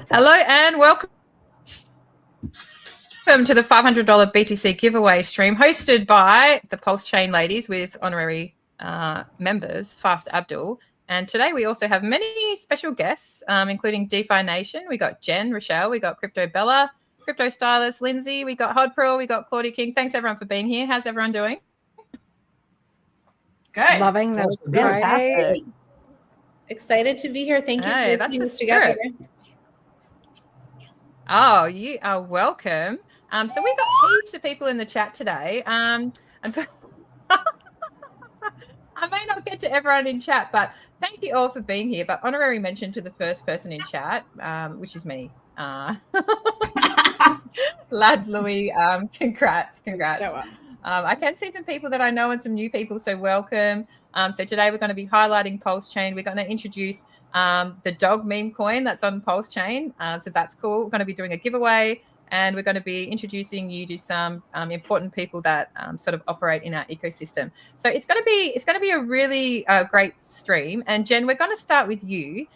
Hello and welcome to the $500 BTC giveaway stream hosted by the Pulse Chain ladies with honorary members, Fast Abdul. And today we also have many special guests, including DeFi Nation. We got Jen, Rochelle, we got Crypto Bella, Crypto Stylist, Lindsay, we got Hodpril, we got Claudia King. Thanks everyone for being here. How's everyone doing? Good. Loving this. Fantastic. Excited to be here. Thank you for putting this together. Oh, you are welcome. So we've got heaps of people in the chat today. And I may not get to everyone in chat, but thank you all for being here. But honorary mention to the first person in chat, which is me. Lad Louis, congrats. I can see some people that I know and some new people, so welcome. So today we're going to be highlighting Pulse Chain. We're going to introduce the dog meme coin that's on Pulse Chain. So that's cool. We're going to be doing a giveaway, and we're going to be introducing you to some important people that sort of operate in our ecosystem. So it's going to be a really great stream. And Jen, we're going to start with you.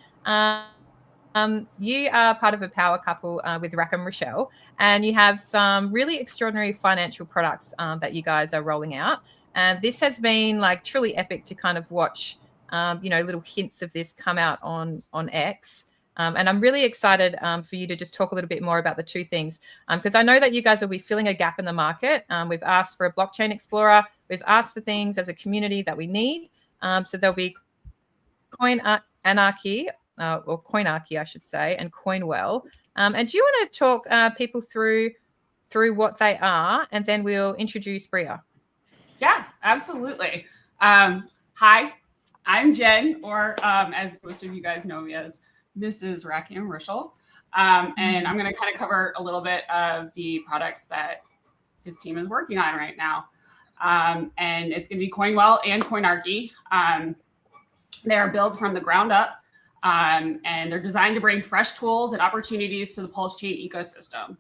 You are part of a power couple with Rackham Rochelle, and you have some really extraordinary financial products that you guys are rolling out. And this has been like truly epic to kind of watch, little hints of this come out on X. And I'm really excited for you to just talk a little bit more about the two things, because I know that you guys will be filling a gap in the market. We've asked for a blockchain explorer. We've asked for things as a community that we need. So there'll be Coin Anarchy, or Coinarchy, I should say, and Coinwell. And do you want to talk people through what they are, and then we'll introduce Bria? Yeah, absolutely. Hi, I'm Jen, or as most of you guys know me as Mrs. Rackham Rochelle. And I'm going to kind of cover a little bit of the products that his team is working on right now. And it's going to be Coinwell and Coinarchy. They are built from the ground up. And they're designed to bring fresh tools and opportunities to the Pulse Chain ecosystem.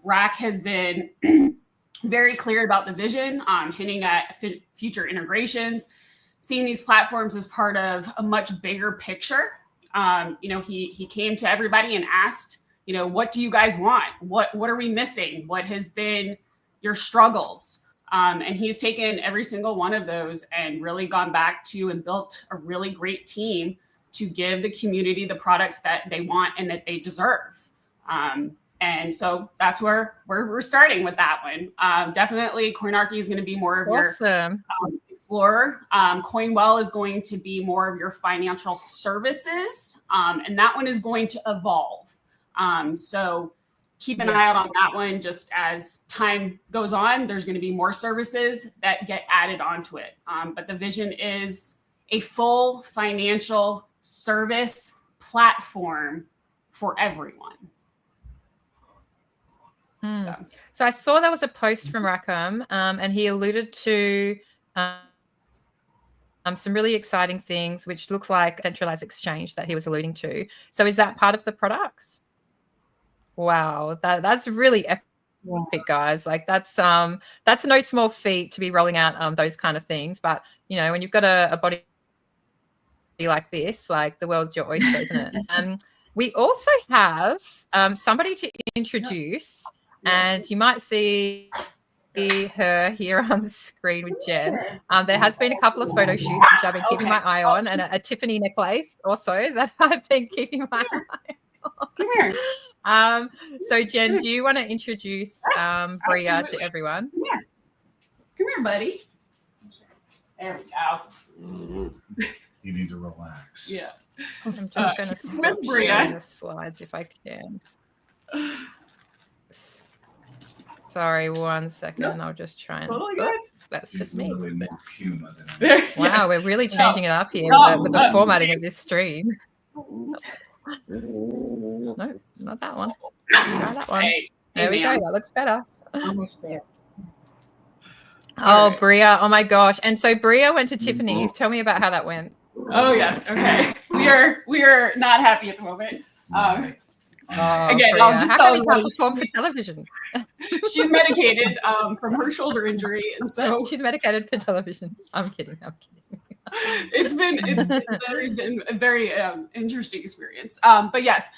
Rack has been very clear about the vision, hinting at future integrations, seeing these platforms as part of a much bigger picture. He came to everybody and asked, what do you guys want? What are we missing? What has been your struggles? And he's taken every single one of those and really gone back to and built a really great team to give the community the products that they want and that they deserve. And so that's where we're starting with that one. Definitely Coinarchy is going to be more of your explorer. Coinwell is going to be more of your financial services. And that one is going to evolve. So keep an eye out on that one. Just as time goes on, there's going to be more services that get added onto it. But the vision is a full financial service platform for everyone. So I saw there was a post from Rackham, and he alluded to some really exciting things, which looks like centralized exchange that he was alluding to. So is that part of the products? Wow, that's really epic, guys. Like that's no small feat to be rolling out those kind of things. But when you've got a body like this, like the world's your oyster, isn't it? We also have somebody to introduce. And you might see her here on the screen with Jen. There has been a couple of photo shoots, which I've been keeping my eye on, and a Tiffany necklace also that I've been keeping my eye on. Come here. So Jen, do you want to introduce Bria to everyone? Yeah. Come here, buddy. There we go. You need to relax. Yeah. I'm just going to switch the slides if I can. Sorry, 1 second. Nope. I'll just try and. Totally good. That's just me. Wow, we're really changing it up here with the formatting of this stream. No, not that one. Try that one. There we go. That looks better. Almost there. Oh, Bria. Oh my gosh. And so Bria went to Tiffany's. Tell me about how that went. Oh yes. Okay. We are not happy at the moment. Again, Bria. I'll just how tell come you can't perform for television? She's medicated from her shoulder injury, and so she's medicated for television. I'm kidding. It's been a very interesting experience. But yes,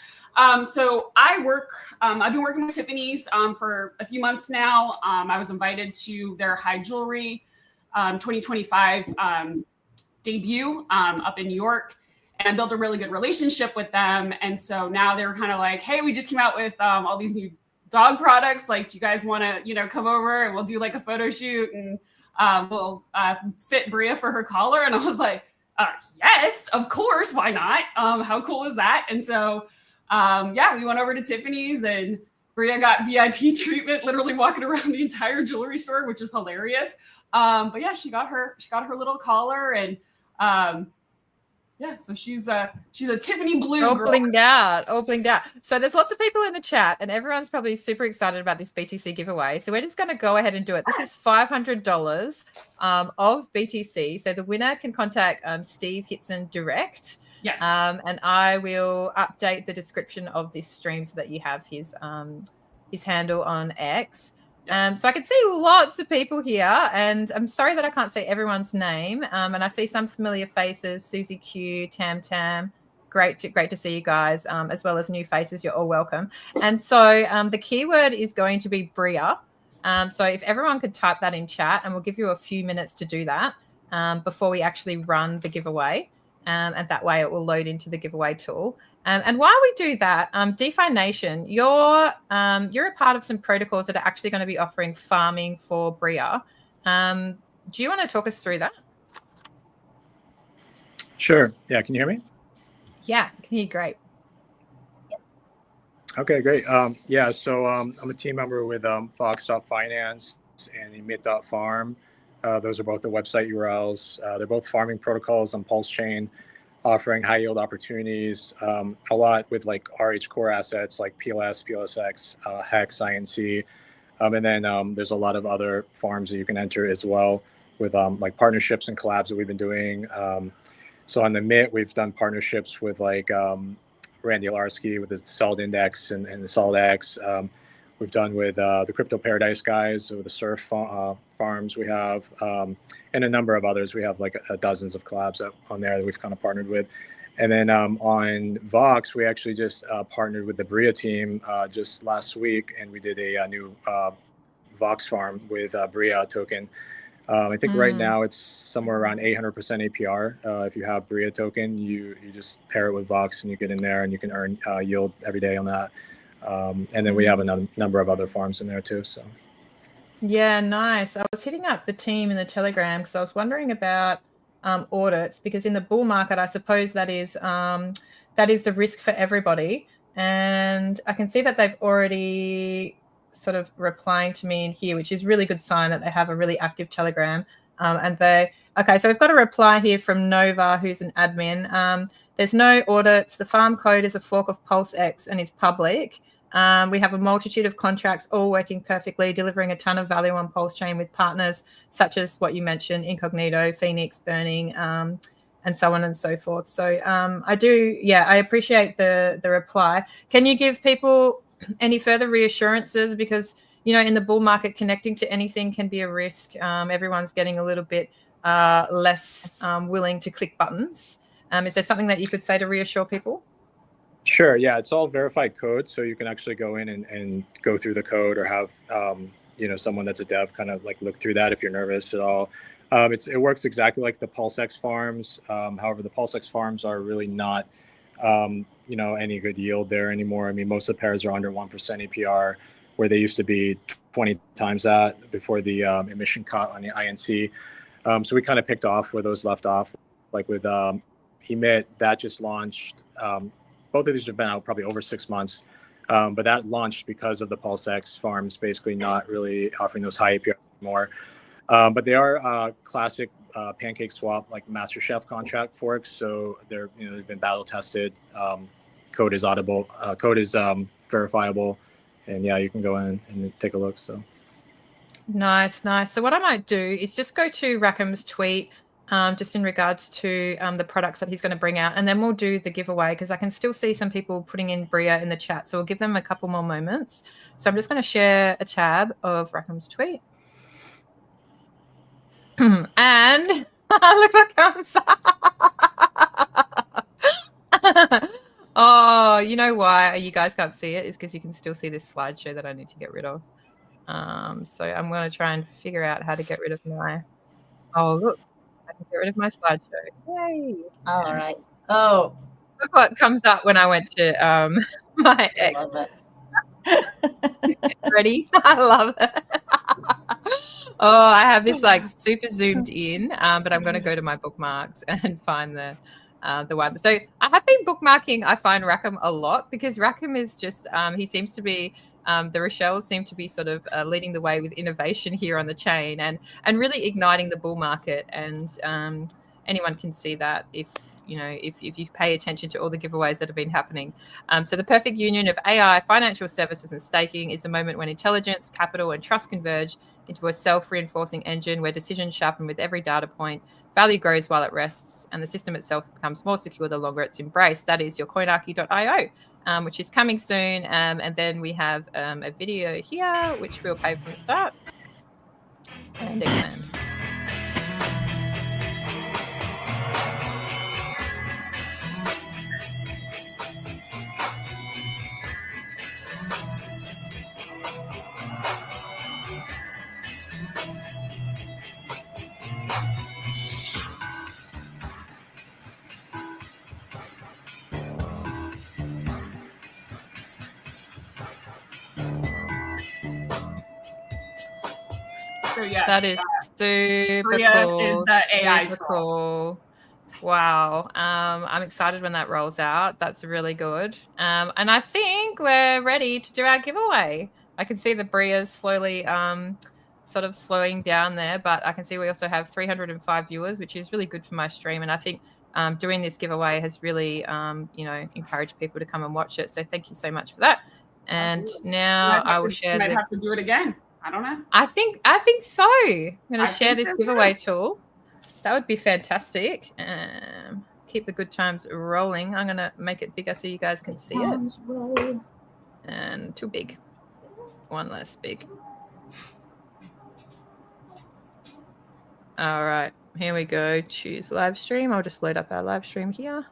So I've been working with Tiffany's for a few months now. I was invited to their High Jewelry 2025 debut up in New York, and I built a really good relationship with them. And so now they're kind of like, hey, we just came out with all these new dog products. Like, do you guys want to, come over and we'll do like a photo shoot and we'll fit Bria for her collar? And I was like, yes, of course. Why not? How cool is that? And so, we went over to Tiffany's and Bria got VIP treatment, literally walking around the entire jewelry store, which is hilarious. But yeah, she got her little collar, and so she's a Tiffany blue all girl. blinged out. So there's lots of people in the chat, and everyone's probably super excited about this BTC giveaway. So we're just going to go ahead and do it. This is $500 of BTC. So the winner can contact Steve Hitson direct. Yes. And I will update the description of this stream so that you have his handle on X. So I can see lots of people here, and I'm sorry that I can't say everyone's name. And I see some familiar faces: Susie Q, Tam Tam. Great to see you guys, as well as new faces. You're all welcome. And so the keyword is going to be Bria. So if everyone could type that in chat, and we'll give you a few minutes to do that before we actually run the giveaway. And that way it will load into the giveaway tool. And while we do that, DeFi Nation, you're a part of some protocols that are actually going to be offering farming for Bria. Do you want to talk us through that? Sure. Yeah. Can you hear me? Yeah, I can hear you great. Okay, great. So I'm a team member with Fox.finance and Emit.farm. Those are both the website URLs. They're both farming protocols on Pulse Chain, offering high yield opportunities, a lot with like RH core assets like PLS, PLSX, Hex, INC. And then there's a lot of other farms that you can enter as well with like partnerships and collabs that we've been doing. So on the MIT, we've done partnerships with like Randy Larsky with the Salt Index and the SaltX. We've done with the Crypto Paradise guys, with the Surf farms we have, and a number of others. We have like dozens of collabs on there that we've kind of partnered with. And then on Vox, we actually just partnered with the Bria team just last week, and we did a new Vox farm with Bria token. I think right now it's somewhere around 800% APR. If you have Bria token, you just pair it with Vox and you get in there and you can earn yield every day on that. And then we have another number of other farms in there too. So. Yeah, nice. I was hitting up the team in the Telegram because I was wondering about audits, because in the bull market, I suppose that is the risk for everybody. And I can see that they've already sort of replying to me in here, which is really good sign that they have a really active Telegram. Okay, so we've got a reply here from Nova, who's an admin. There's no audits. The farm code is a fork of PulseX and is public. We have a multitude of contracts all working perfectly, delivering a ton of value on Pulse Chain with partners such as what you mentioned, Incognito, Phoenix, Burning, and so on and so forth. So I appreciate the reply. Can you give people any further reassurances? Because, in the bull market, connecting to anything can be a risk. Everyone's getting a little bit less willing to click buttons. Is there something that you could say to reassure people? Sure. Yeah, it's all verified code, so you can actually go in and go through the code, or have someone that's a dev kind of like look through that if you're nervous at all. It works exactly like the PulseX farms. However, the PulseX farms are really not any good yield there anymore. I mean, most of the pairs are under 1% APR, where they used to be 20 times that before the emission cut on the INC. So we kind of picked off where those left off, like with Emit, that just launched. Both of these have been out probably over 6 months, but that launched because of the PulseX farms basically not really offering those high APRs anymore. But they are classic Pancake Swap, like MasterChef contract forks. So they've been battle tested. Code is audible. Code is verifiable, and yeah, you can go in and take a look. So nice. So what I might do is just go to Rackham's tweet, just in regards to the products that he's going to bring out, and then we'll do the giveaway, because I can still see some people putting in Bria in the chat. So we'll give them a couple more moments. So I'm just going to share a tab of Rackham's tweet. And look what comes up. Oh, Oh, you know why you guys can't see it? Is because you can still see this slideshow that I need to get rid of. So I'm going to try and figure out how to get rid of my. Oh, look, I can get rid of my slideshow. Yay! All right. Oh, Look what comes up when I went to my I ex. love it. Ready? I love it. Oh, I have this like super zoomed in, but I'm going to go to my bookmarks and find the one. So I have been bookmarking. I find Rackham a lot because Rackham is just he seems to be the Rochelle's seem to be sort of leading the way with innovation here on the chain and really igniting the bull market. And anyone can see that if you pay attention to all the giveaways that have been happening. So the perfect union of AI, financial services, and staking is a moment when intelligence, capital, and trust converge into a self-reinforcing engine where decisions sharpen with every data point, value grows while it rests, and the system itself becomes more secure the longer it's embraced. That is your coinarchy.io, which is coming soon. And then we have a video here, which we'll play from the start. And expand. So yes, That is super Bria cool. is the AI super tool. cool. Wow. I'm excited when that rolls out. That's really good. And I think we're ready to do our giveaway. I can see the Bria's slowly sort of slowing down there, but I can see we also have 305 viewers, which is really good for my stream. And I think doing this giveaway has really encouraged people to come and watch it. So thank you so much for that. And Absolutely. now I will share. You might have to do it again. I don't know. I think so. I'm going to share this giveaway tool. That would be fantastic. Keep the good times rolling. I'm going to make it bigger so you guys can see it. And too big. One less big. All right. Here we go. Choose live stream. I'll just load up our live stream here.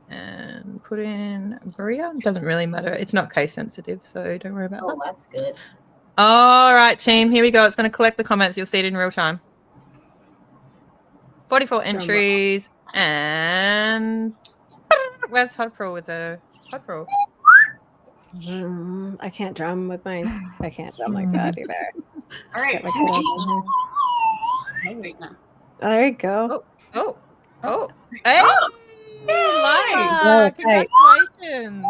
And put in Bria. It doesn't really matter. It's not case sensitive, so don't worry about that. Oh, that's good. All right, team. Here we go. It's going to collect the comments. You'll see it in real time. 44 entries. And where's Hodpro with the Hodpro? I can't drum with mine. I can't drum like that either. All right. Oh, there you go. Oh. Hey! Lila, congratulations.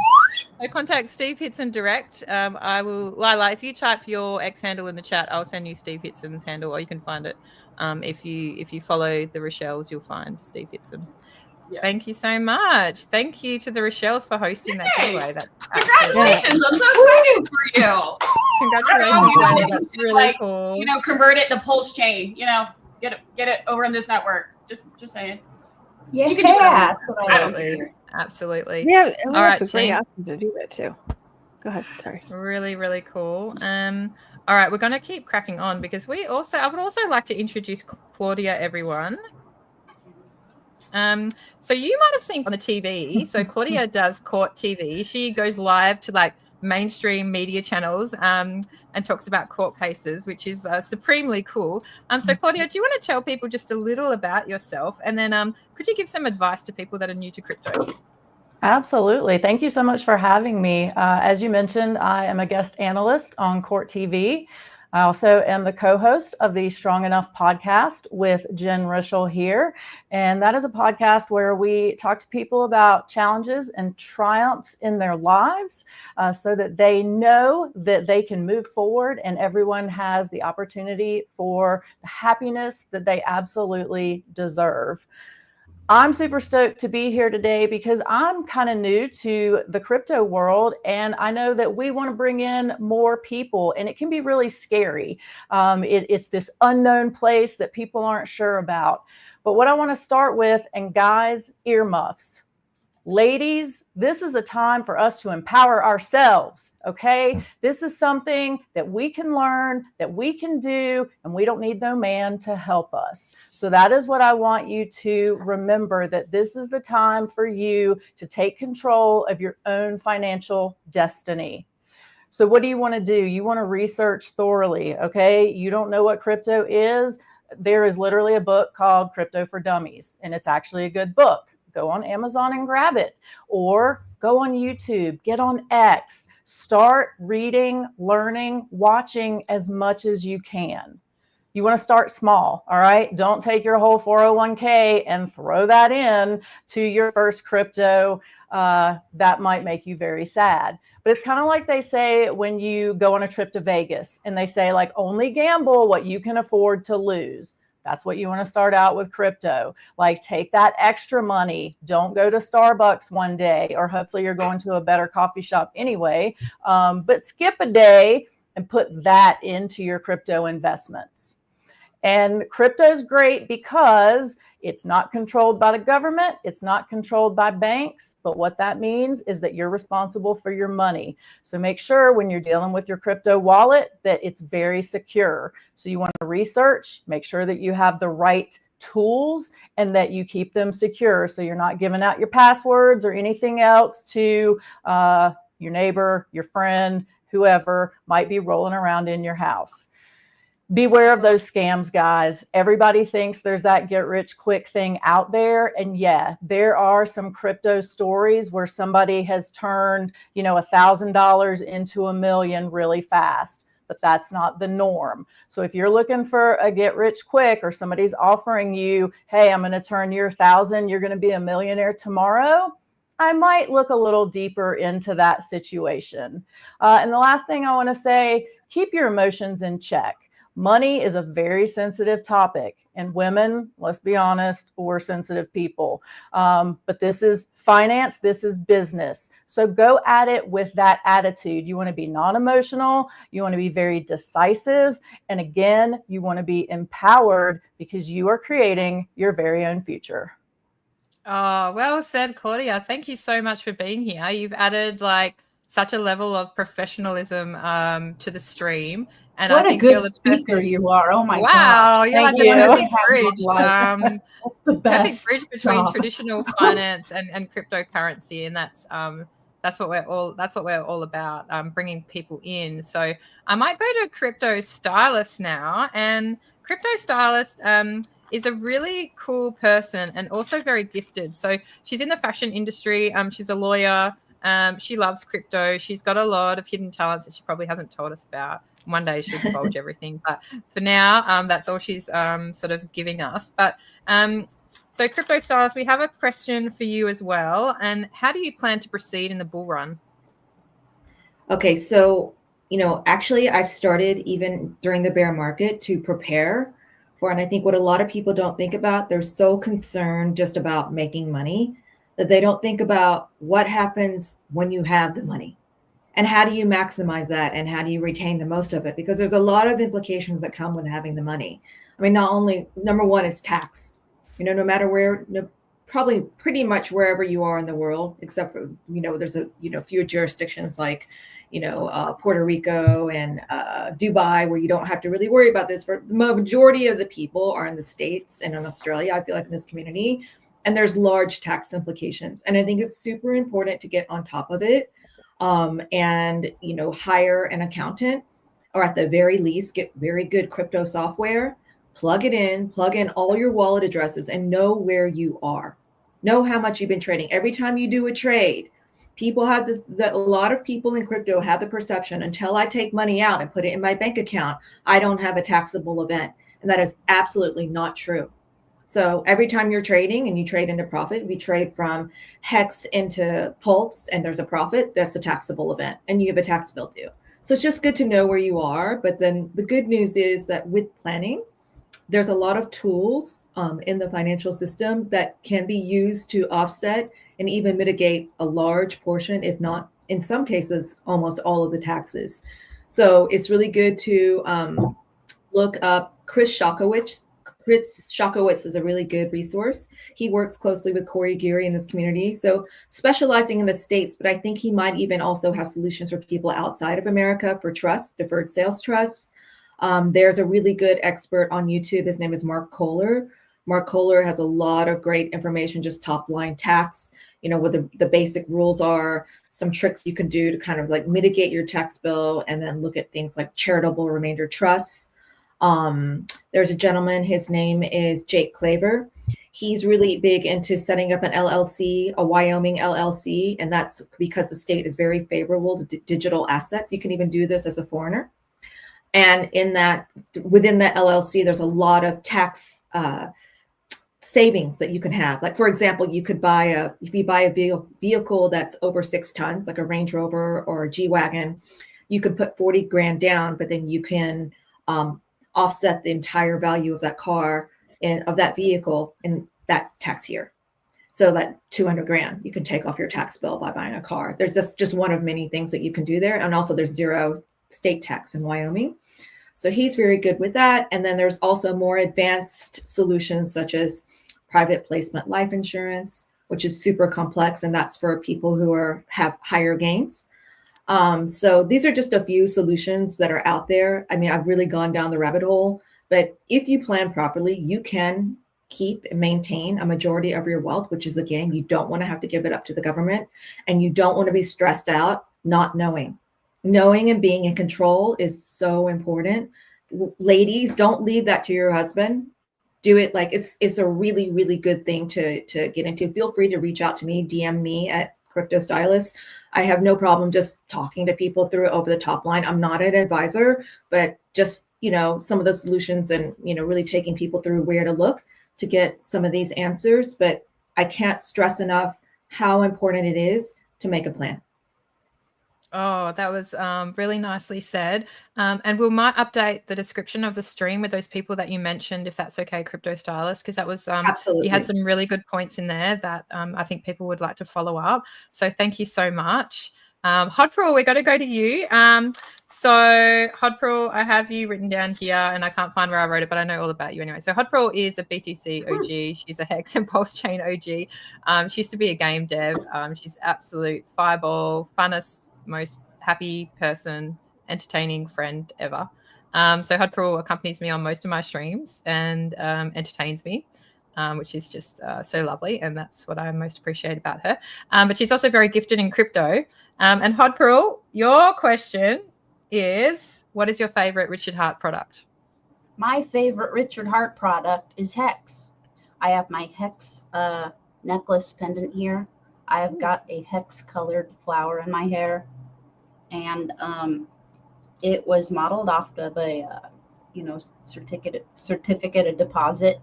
So contact Steve Hitson direct. I will, Lila, if you type your X handle in the chat, I'll send you Steve Hitson's handle, or you can find it. If you follow the Rochelle's, you'll find Steve Hitson. Yeah. Thank you so much. Thank you to the Rochelle's for hosting that giveaway. Congratulations. I'm so excited for you. Congratulations, Lila. That's really cool. Convert it to Pulse Chain. Get it over in this network. Just saying. Yeah, you can do that. That's what I want. Absolutely. Yeah, all right, pretty awesome to do that too. Go ahead. Sorry. Really, really cool. All right, we're going to keep cracking on because I would also like to introduce Claudia, everyone. So you might have seen on the TV. So Claudia does Court TV. She goes live to mainstream media channels and talks about court cases, which is supremely cool. So Claudia, do you want to tell people just a little about yourself, and then could you give some advice to people that are new to crypto? Absolutely. Thank you so much for having me. As you mentioned, I am a guest analyst on Court TV. I also am the co-host of the Strong Enough podcast with Jen Rochelle here. And that is a podcast where we talk to people about challenges and triumphs in their lives so that they know that they can move forward and everyone has the opportunity for the happiness that they absolutely deserve. I'm super stoked to be here today because I'm kind of new to the crypto world, and I know that we want to bring in more people, and it can be really scary. It's this unknown place that people aren't sure about. But what I want to start with, and guys, earmuffs. Ladies, this is a time for us to empower ourselves, okay? This is something that we can learn, that we can do, and we don't need no man to help us. So that is what I want you to remember, that this is the time for you to take control of your own financial destiny. So what do you want to do? You want to research thoroughly, okay? You don't know what crypto is. There is literally a book called Crypto for Dummies, and it's actually a good book. Go on Amazon and grab it, or go on YouTube, get on X, start reading, learning, watching as much as you can. You want to start small, all right? Don't take your whole 401k and throw that in to your first crypto. That might make you very sad. But it's kind of like they say when you go on a trip to Vegas and they say, like, only gamble what you can afford to lose. That's what you want to start out with crypto. Like, take that extra money. Don't go to Starbucks one day, or hopefully you're going to a better coffee shop anyway. But skip a day and put that into your crypto investments. And crypto is great because it's not controlled by the government. It's not controlled by banks. But what that means is that you're responsible for your money. So make sure when you're dealing with your crypto wallet that it's very secure. So you want to research, make sure that you have the right tools and that you keep them secure. So you're not giving out your passwords or anything else to your neighbor, your friend, whoever might be rolling around in your house. Beware of those scams, guys. Everybody thinks there's that get rich quick thing out there. And yeah, there are some crypto stories where somebody has turned, $1,000 into $1 million really fast, but that's not the norm. So if you're looking for a get rich quick, or somebody's offering you, hey, I'm going to turn your 1,000, you're going to be a millionaire tomorrow, I might look a little deeper into that situation. And the last thing I want to say, keep your emotions in check. Money is a very sensitive topic, and women, let's be honest, we're sensitive people. But this is finance, this is business. So go at it with that attitude. You want to be non-emotional, you want to be very decisive, and again, you want to be empowered because you are creating your very own future. Oh, well said, Claudia. Thank you so much for being here. You've added such a level of professionalism to the stream. And what I think a good you're the speaker you are. Oh my God. Wow, you're like the perfect bridge. That's the best. Perfect bridge between traditional finance and cryptocurrency, and that's what we're all about, bringing people in. So I might go to a crypto stylist now, and crypto stylist is a really cool person and also very gifted. So she's in the fashion industry. She's a lawyer. She loves crypto. She's got a lot of hidden talents that she probably hasn't told us about. One day she'll divulge everything, but for now, that's all she's sort of giving us. But so crypto stylist, we have a question for you as well. And how do you plan to proceed in the bull run? Okay, so actually, I've started even during the bear market to prepare for, and I think what a lot of people don't think about, they're so concerned just about making money that they don't think about what happens when you have the money. And how do you maximize that, and how do you retain the most of it? Because there's a lot of implications that come with having the money. I mean, not only, number one, it's tax. No matter where, probably pretty much wherever you are in the world, except for, there's a few jurisdictions like, Puerto Rico and Dubai, where you don't have to really worry about this. For the majority of the people are in the States and in Australia, I feel like, in this community, and there's large tax implications. And I think it's super important to get on top of it. And hire an accountant, or at the very least get very good crypto software, plug in all your wallet addresses, and know where you are, know how much you've been trading. Every time you do a trade, people have a lot of people in crypto have the perception, until I take money out and put it in my bank account, I don't have a taxable event. And that is absolutely not true. So every time you're trading and you trade into profit, we trade from Hex into Pulse, and there's a profit, that's a taxable event, and you have a tax bill due. So it's just good to know where you are. But then the good news is that with planning, there's a lot of tools in the financial system that can be used to offset and even mitigate a large portion, if not in some cases, almost all of the taxes. So it's really good to look up Chris Shakowitz. Fritz Shakowitz is a really good resource. He works closely with Corey Geary in this community, so specializing in the States, but I think he might even also have solutions for people outside of America for trust, deferred sales trusts. There's a really good expert on YouTube. His name is Mark Kohler. Mark Kohler has a lot of great information, just top line tax, what the basic rules are, some tricks you can do to kind of like mitigate your tax bill, and then look at things like charitable remainder trusts. There's a gentleman, his name is Jake Claver. He's really big into setting up an LLC, a Wyoming LLC, and that's because the state is very favorable to digital assets. You can even do this as a foreigner. And within that LLC, there's a lot of tax savings that you can have. Like, for example, if you buy a vehicle that's over 6 tons, like a Range Rover or a G-Wagon, you could put 40 grand down, but then you can offset the entire value of that car and of that vehicle in that tax year. So that 200 grand you can take off your tax bill by buying a car. There's just one of many things that you can do there. And also there's 0 state tax in Wyoming. So he's very good with that. And then there's also more advanced solutions such as private placement life insurance, which is super complex. And that's for people who have higher gains. So these are just a few solutions that are out there. I mean, I've really gone down the rabbit hole, but if you plan properly, you can keep and maintain a majority of your wealth, which is the game. You don't want to have to give it up to the government, and you don't want to be stressed out not knowing. Knowing and being in control is so important. Ladies, don't leave that to your husband. Do it. Like it's a really, really good thing to get into. Feel free to reach out to me, DM me at Crypto Stylist. I have no problem just talking to people through over the top line. I'm not an advisor, but just, some of the solutions and, really taking people through where to look to get some of these answers. But I can't stress enough how important it is to make a plan. Oh, that was really nicely said. And we might update the description of the stream with those people that you mentioned, if that's okay, Crypto Stylist, because that was Absolutely. You had some really good points in there that I think people would like to follow up. So thank you so much. Hodprul, we're going to go to you. So Hodprul, I have you written down here, and I can't find where I wrote it, but I know all about you anyway. So Hodprul is a BTC OG. She's a Hex and Pulse Chain OG. She used to be a game dev. She's absolute fireball, funnest, most happy person, entertaining friend ever. So Hodprul accompanies me on most of my streams and entertains me, which is just so lovely. And that's what I most appreciate about her. But she's also very gifted in crypto. And Hodprul, your question is, what is your favorite Richard Heart product? My favorite Richard Heart product is Hex. I have my Hex necklace pendant here. I have got a Hex colored flower in my hair. And it was modeled off of a, certificate of deposit,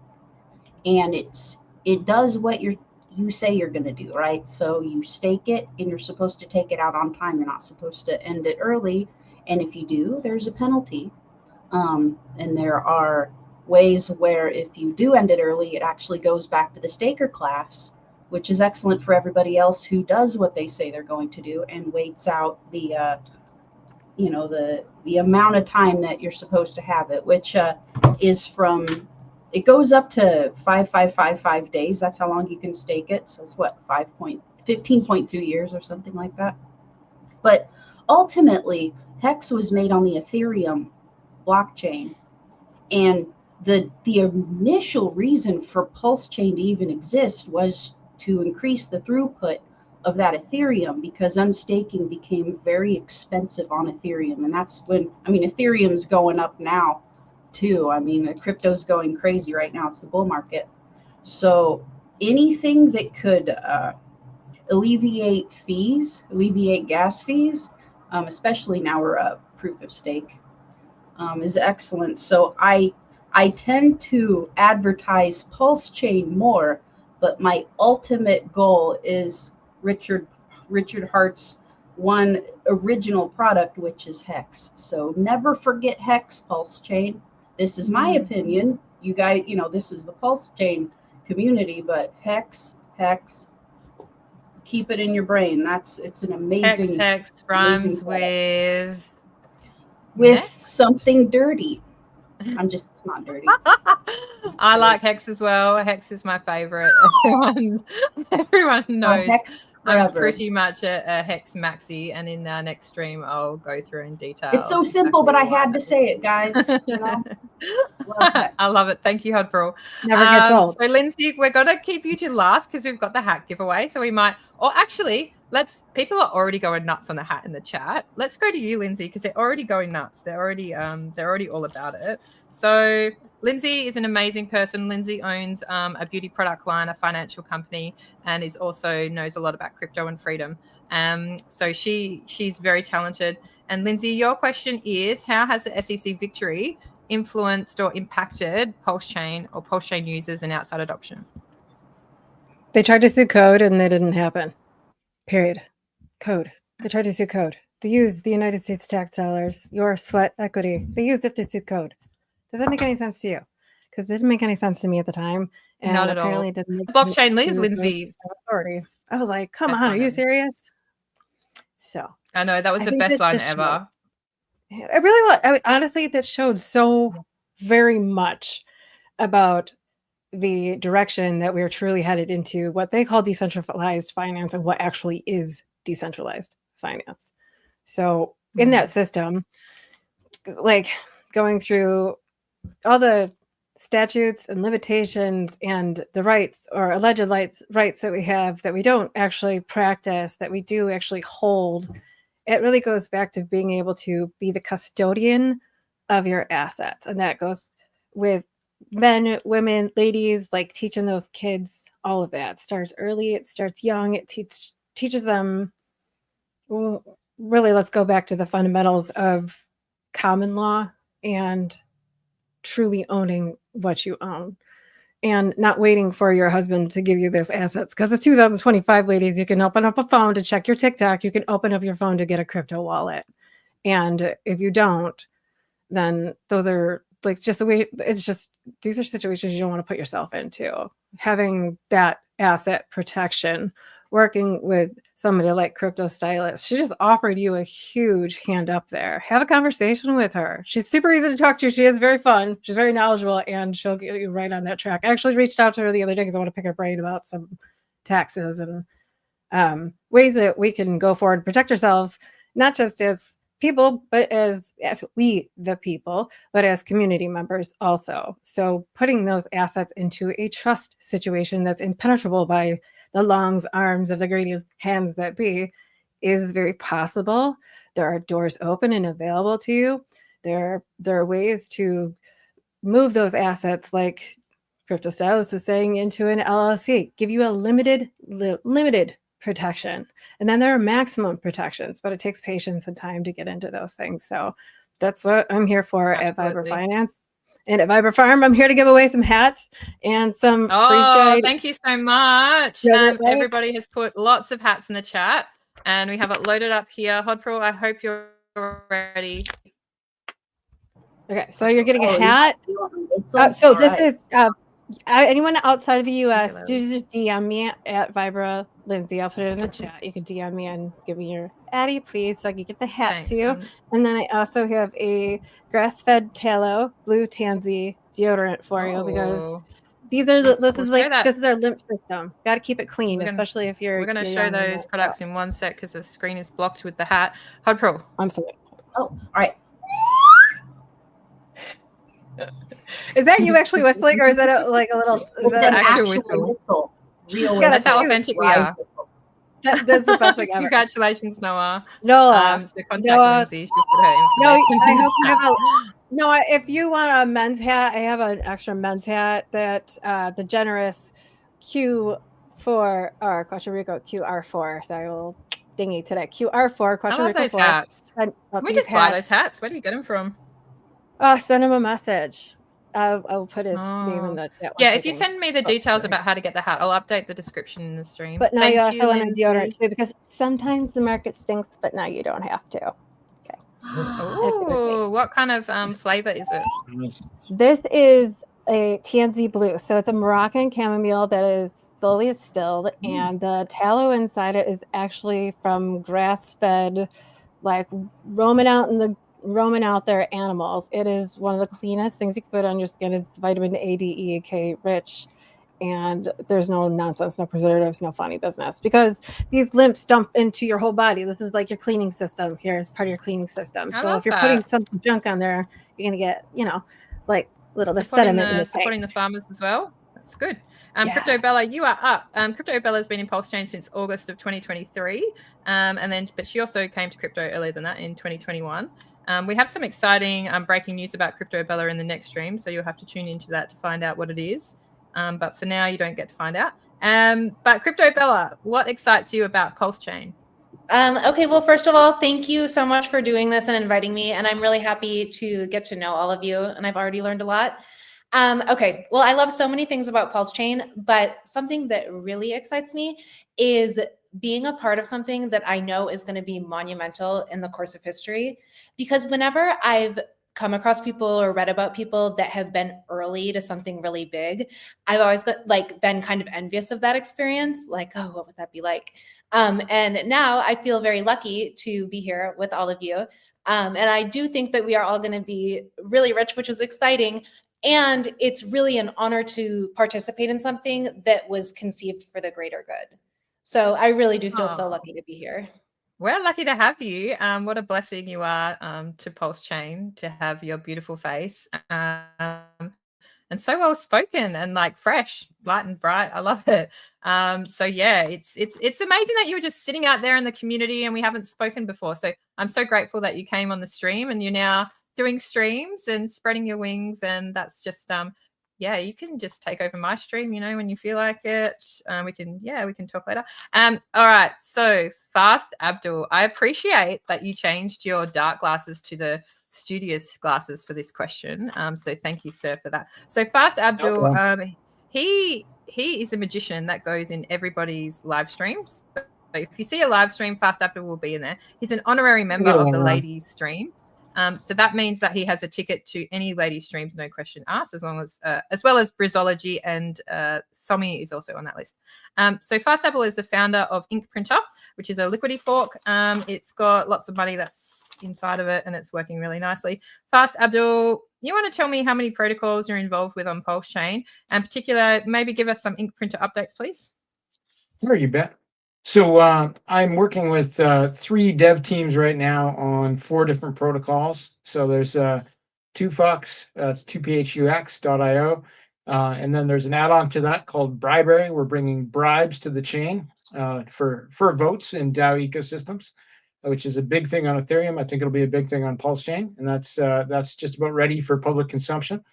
and it does what you say you're going to do, right? So you stake it, and you're supposed to take it out on time. You're not supposed to end it early, and if you do, there's a penalty. And there are ways where if you do end it early, it actually goes back to the staker class, which is excellent for everybody else who does what they say they're going to do and waits out the amount of time that you're supposed to have it, which is it goes up to 5,555 days. That's how long you can stake it. So it's 15.2 years or something like that. But ultimately, Hex was made on the Ethereum blockchain, and the initial reason for Pulse Chain to even exist was to increase the throughput of that Ethereum, because unstaking became very expensive on Ethereum. And that's when, Ethereum's going up now too. The crypto's going crazy right now. It's the bull market. So anything that could alleviate gas fees, especially now we're proof of stake, is excellent. So I tend to advertise Pulse Chain more, but my ultimate goal is Richard Heart's one original product, which is Hex. So never forget Hex, Pulse Chain. This is my opinion. You guys, this is the Pulse Chain community, but Hex, keep it in your brain. It's an amazing. Hex rhymes with something dirty. It's not dirty. I like Hex as well. Hex is my favorite. Everyone knows. Hex I'm forever. pretty much a Hex maxi, and in our next stream, I'll go through in detail. It's so simple, but I had to say it, guys. You know? I love it. Thank you, Hodbril. Never gets old. So, Lindsay, we're going to keep you to last because we've got the hat giveaway. So we might, or actually, people are already going nuts on the hat in the chat. Let's go to you, Lindsay, because they're already going nuts. They're already all about it. So Lindsay is an amazing person. Lindsay owns a beauty product line, a financial company, and is also knows a lot about crypto and freedom. So she's very talented. And Lindsay, your question is, how has the SEC victory influenced or impacted Pulse Chain or Pulse Chain users and outside adoption? They tried to sue Code and they didn't happen. Period. Code. They tried to sue Code. They used the United States tax dollars, your sweat equity. They used it to sue Code. Does that make any sense to you? Because it didn't make any sense to me at the time. And not at all. It didn't make Blockchain sense live, to Lindsay. Authority. I was like, come That's on, not are you it. serious? So I know that was I the think best that line just ever. it really was. I mean, honestly, that showed so very much about the direction that we are truly headed into, what they call decentralized finance and what actually is decentralized finance. So in that system, like going through all the statutes and limitations and the rights or alleged rights that we have that we don't actually practice, that we do actually hold, it really goes back to being able to be the custodian of your assets. And that goes with men, women, ladies, like teaching those kids, all of that. It starts early, it starts young, it teaches them, really, let's go back to the fundamentals of common law and truly owning what you own and not waiting for your husband to give you those assets. Because it's 2025, ladies, you can open up a phone to check your TikTok. You can open up your phone to get a crypto wallet. And if you don't, then those are like just the way it's just, these are situations you don't want to put yourself into. Having that asset protection, working with somebody like Crypto Stylist, she just offered you a huge hand up there. Have a conversation with her. She's super easy to talk to. She is very fun. She's very knowledgeable, and she'll get you right on that track. I actually reached out to her the other day because I want to pick her brain about some taxes and ways that we can go forward and protect ourselves, not just as people, but as we, the people, but as community members also. So putting those assets into a trust situation that's impenetrable by the longs arms of the greedy hands that be is very possible. There are doors open and available to you. There are ways to move those assets, like Crypto Stylist was saying, into an LLC, give you a limited protection. And then there are maximum protections, but it takes patience and time to get into those things. So that's what I'm here for at Viber Finance. And at Viber Farm, I'm here to give away some hats and some freeze-dried. Thank you so much. Everybody has put lots of hats in the chat, and we have it loaded up here. Hodbril, I hope you're ready. Okay, so you're getting a hat. So this is anyone outside of the U.S., just DM me at Vibra Lindsay. I'll put it in the chat. You can DM me and give me your Addy, please, so I can get the hat too. And then I also have a grass-fed tallow blue tansy deodorant for you, because these are this is our lymph system. Got to keep it clean, especially if you're. We're going to show those products in one sec because the screen is blocked with the hat. Hodbril. I'm sorry. Oh, all right. Is that you actually whistling, or is that a little? Is that an actual whistle? Real that's how authentic we are. That's the best thing ever. Congratulations, Noah. Noah. So contact Lindsay. She'll put her information. If you want a men's hat, I have an extra men's hat that the generous Q4 or Costa Rica QR4. Sorry, a little dingy today. QR4 Costa Rica. Those hats. Can we just buy those hats? Where do you get them from? Send him a message. I'll put his name in the chat. Yeah, if you send me the details about how to get the hat, I'll update the description in the stream. But now you also want a deodorant too, because sometimes the market stinks, but now you don't have to. Okay. Oh, what kind of flavor is it? This is a tansy blue. So it's a Moroccan chamomile that is slowly distilled, and the tallow inside it is actually from grass-fed, like roaming out in roaming out there animals. It is one of the cleanest things you can put on your skin. It's vitamin A, D, E, K rich. And there's no nonsense, no preservatives, no funny business, because these lymphs dump into your whole body. This is like your cleaning system. Here is part of your cleaning system. So if you're putting some junk on there, you're going to get, like little the sediment in the supporting the farmers as well. That's good. Crypto Bella, you are up. Crypto Bella has been in Pulse Chain since August of 2023. But she also came to crypto earlier than that in 2021. We have some exciting breaking news about Crypto Bella in the next stream. So you'll have to tune into that to find out what it is. But for now, you don't get to find out. But Crypto Bella, what excites you about Pulse Chain? Okay, well, first of all, thank you so much for doing this and inviting me. And I'm really happy to get to know all of you. And I've already learned a lot. Okay, well, I love so many things about Pulse Chain, but something that really excites me is being a part of something that I know is going to be monumental in the course of history. Because whenever I've come across people or read about people that have been early to something really big, I've always been kind of envious of that experience. Like, oh, what would that be like? And now I feel very lucky to be here with all of you. And I do think that we are all going to be really rich, which is exciting. And it's really an honor to participate in something that was conceived for the greater good. So I really do feel so lucky to be here. We're lucky to have you. What a blessing you are to Pulse Chain, to have your beautiful face and so well spoken and like fresh, light and bright. I love it. So yeah, it's amazing that you were just sitting out there in the community and we haven't spoken before. So I'm so grateful that you came on the stream and you're now doing streams and spreading your wings. And that's just yeah, you can just take over my stream, when you feel like it. We can talk later. All right. So Fast Abdul, I appreciate that you changed your dark glasses to the studious glasses for this question. So thank you, sir, for that. So Fast Abdul, he is a magician that goes in everybody's live streams. So if you see a live stream, Fast Abdul will be in there. He's an honorary member of the ladies stream. So that means that he has a ticket to any ladies streams, no question asked, as well as Brizology, and Somi is also on that list. So Fast Apple is the founder of Ink Printer, which is a liquidity fork. It's got lots of money that's inside of it, and it's working really nicely. Fast Abdul, you want to tell me how many protocols you're involved with on Pulse Chain, and in particular, maybe give us some Ink Printer updates, please? Sure, you bet. So I'm working with 3 dev teams right now on 4 different protocols. So there's 2FUX, that's 2PHUX.io. And then there's an add-on to that called Bribery. We're bringing bribes to the chain for votes in DAO ecosystems, which is a big thing on Ethereum. I think it'll be a big thing on Pulse Chain. And that's just about ready for public consumption.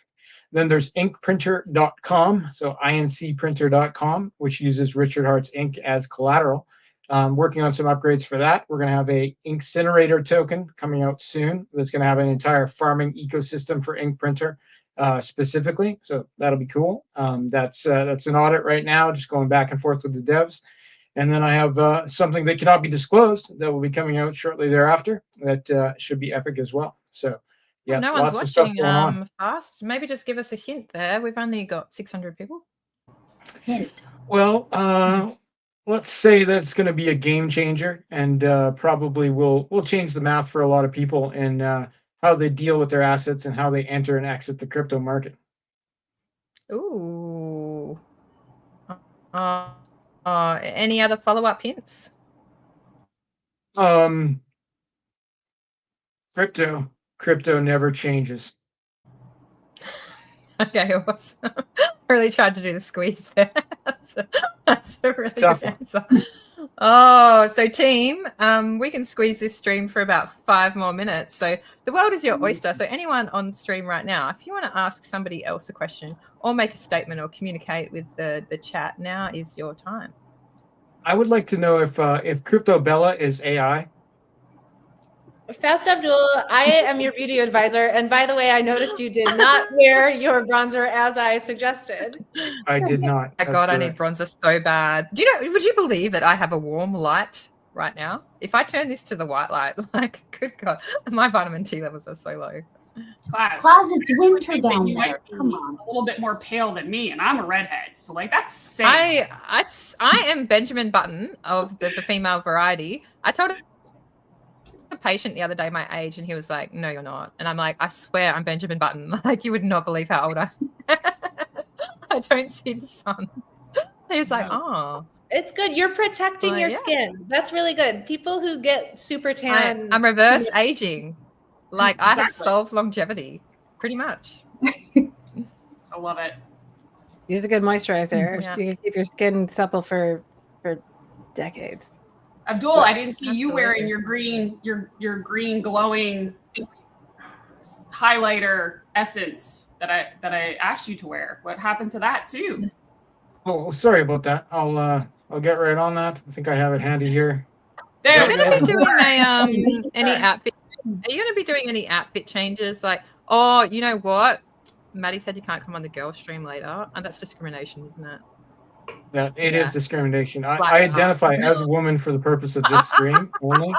Then there's inkprinter.com, so incprinter.com, which uses Richard Heart's ink as collateral. Working on some upgrades for that. We're going to have a Incinerator token coming out soon that's going to have an entire farming ecosystem for Ink Printer specifically. So that'll be cool. That's an audit right now, just going back and forth with the devs. And then I have something that cannot be disclosed that will be coming out shortly thereafter that should be epic as well. So yeah, no one's watching Fast. Maybe just give us a hint there. We've only got 600 people. Hint. Well, let's say that it's going to be a game changer, and probably will change the math for a lot of people in how they deal with their assets and how they enter and exit the crypto market. Ooh. Any other follow-up hints? Crypto never changes. Okay, awesome. Really tried to do the squeeze there. That's a really good answer. Oh, so team, we can squeeze this stream for about 5 more minutes. So the world is your oyster. So anyone on stream right now, if you want to ask somebody else a question or make a statement or communicate with the chat, now is your time. I would like to know if Crypto Bella is AI. Fast Abdul, I am your beauty advisor. And by the way, I noticed you did not wear your bronzer as I suggested. I did not. Oh God, I need bronzer so bad. Would you believe that I have a warm light right now? If I turn this to the white light, like, good God, my vitamin T levels are so low. Class, it's winter down there. Come on. A little bit more pale than me, and I'm a redhead, so like that's sick. I am Benjamin Button of the female variety. I told a patient the other day my age, and he was like, "No, you're not." And I'm like, "I swear I'm Benjamin Button. Like, you would not believe how old I am. I don't see the sun." He's like, "Oh." It's good. You're protecting Well, your yeah. skin. That's really good. People who get super tan. I'm reverse aging. Like, I have Exactly. solved longevity, pretty much. I love it. Use a good moisturizer. Yeah. You can keep your skin supple for decades. Abdul, I didn't see you wearing Absolutely. your green glowing highlighter essence that I asked you to wear. What happened to that too? Oh, sorry about that. I'll get right on that. I think I have it handy here. Are you There going to be we go. doing any Okay. outfit? Are you going to be doing any outfit changes? Like, oh, you know what? Maddie said you can't come on the girl stream later, and that's discrimination, isn't it? Yeah, it is Yeah. discrimination. Black I art. identify as a woman for the purpose of this stream only.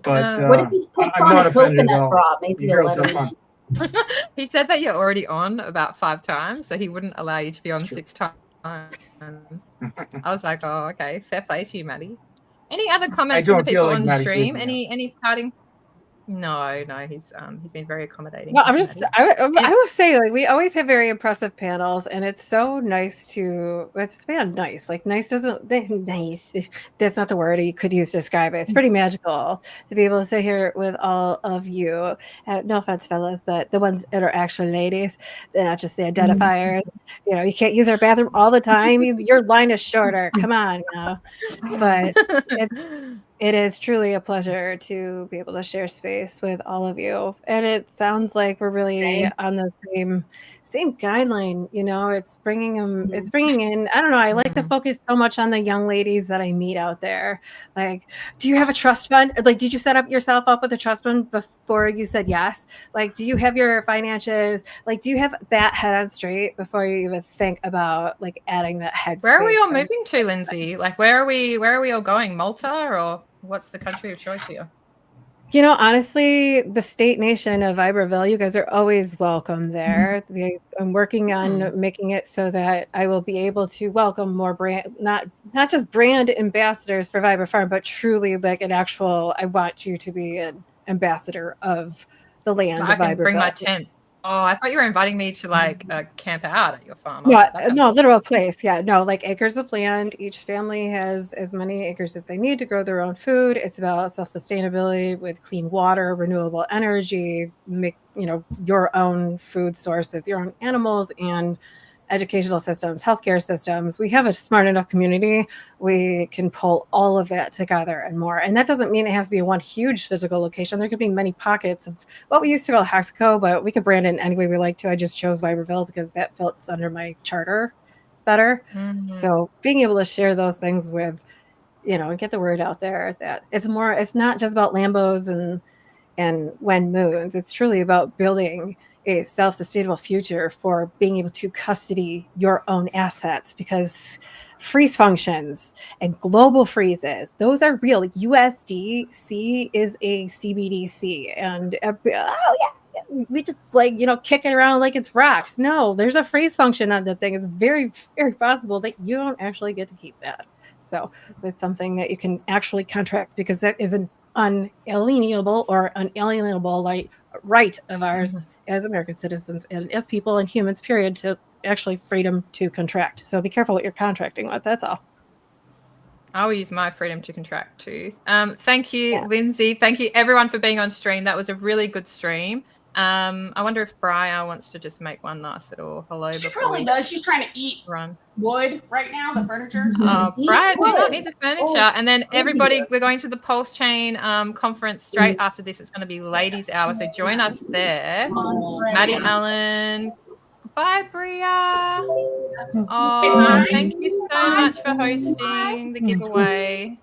But What if he puts I'm on not a offended at coconut all. bra? Maybe You you'll girls let have him fun. in. He said that you're already on about 5 times, so he wouldn't allow you to be on That's true. 6 times. I was like, oh, okay, fair play to you, Maddie. Any other comments from the don't feel people like on Maddie stream? should be Any parting? No, he's been very accommodating. No, I'm Thank you, just, Maddie. I will say, like, we always have very impressive panels, and it's so nice it's been nice. Like, nice nice. That's not the word you could use to describe it. It's pretty magical to be able to sit here with all of you. No offense, fellas, but the ones that are actual ladies, they're not just the identifiers. You know, you can't use our bathroom all the time. Your line is shorter. Come on, you know. But it is truly a pleasure to be able to share space with all of you. And it sounds like we're really on the same guideline, you know. It's bringing in, I don't know, I like to focus so much on the young ladies that I meet out there. Like, do you have a trust fund? Like, did you set up yourself up with a trust fund before you said yes? Like, do you have your finances? Like, do you have that head on straight before you even think about like adding that head? Where are we all moving to, Lindsay? Like, where are we all going? Malta, or what's the country of choice here? You know, honestly, the state nation of Iberville, you guys are always welcome there. I'm working on making it so that I will be able to welcome more brand, not just brand ambassadors for Viber Farm, but truly like an actual, I want you to be an ambassador of the land I of can bring my Iberville. tent. Oh, I thought you were inviting me to like camp out at your farm. No, literal place. Yeah, no, like acres of land. Each family has as many acres as they need to grow their own food. It's about self-sustainability with clean water, renewable energy, make, you know, your own food sources, your own animals, and educational systems, healthcare systems. We have a smart enough community. We can pull all of that together and more. And that doesn't mean it has to be one huge physical location. There could be many pockets of what we used to call Hexaco, but we could brand it in any way we like to. I just chose Viberville because that fits under my charter better. So being able to share those things with, you know, and get the word out there that it's not just about Lambos and when moons. It's truly about building a self-sustainable future for being able to custody your own assets, because freeze functions and global freezes, those are real. USDC is a CBDC, and we just like, you know, kick it around like it's rocks. No, there's a freeze function on the thing. It's very, very possible that you don't actually get to keep that. So it's something that you can actually contract, because that is an unalienable right of ours as American citizens and as people and humans, period, to actually freedom to contract. So be careful what you're contracting with. That's all. I'll use my freedom to contract too. Thank you, Lindsay. Thank you everyone for being on stream. That was a really good stream. I wonder if Briar wants to just make one last little hello. She probably does. She's trying to eat wood right now, the furniture. Oh, Briar, do not eat the furniture. And then everybody, we're going to the Pulse Chain conference straight after this. It's going to be ladies' hour, so join us there. Maddie Allen. Bye, Bria. Oh, thank you so much for hosting the giveaway.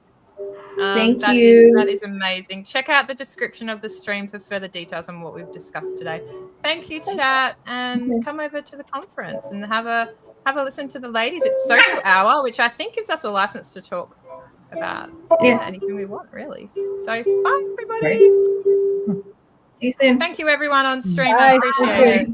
Thank you. That is amazing. Check out the description of the stream for further details on what we've discussed today. Thank you, chat, and come over to the conference and have a listen to the ladies. It's social hour, which I think gives us a license to talk about anything we want, really. So bye, everybody. See you soon. Thank you, everyone on stream. Bye. I appreciate it.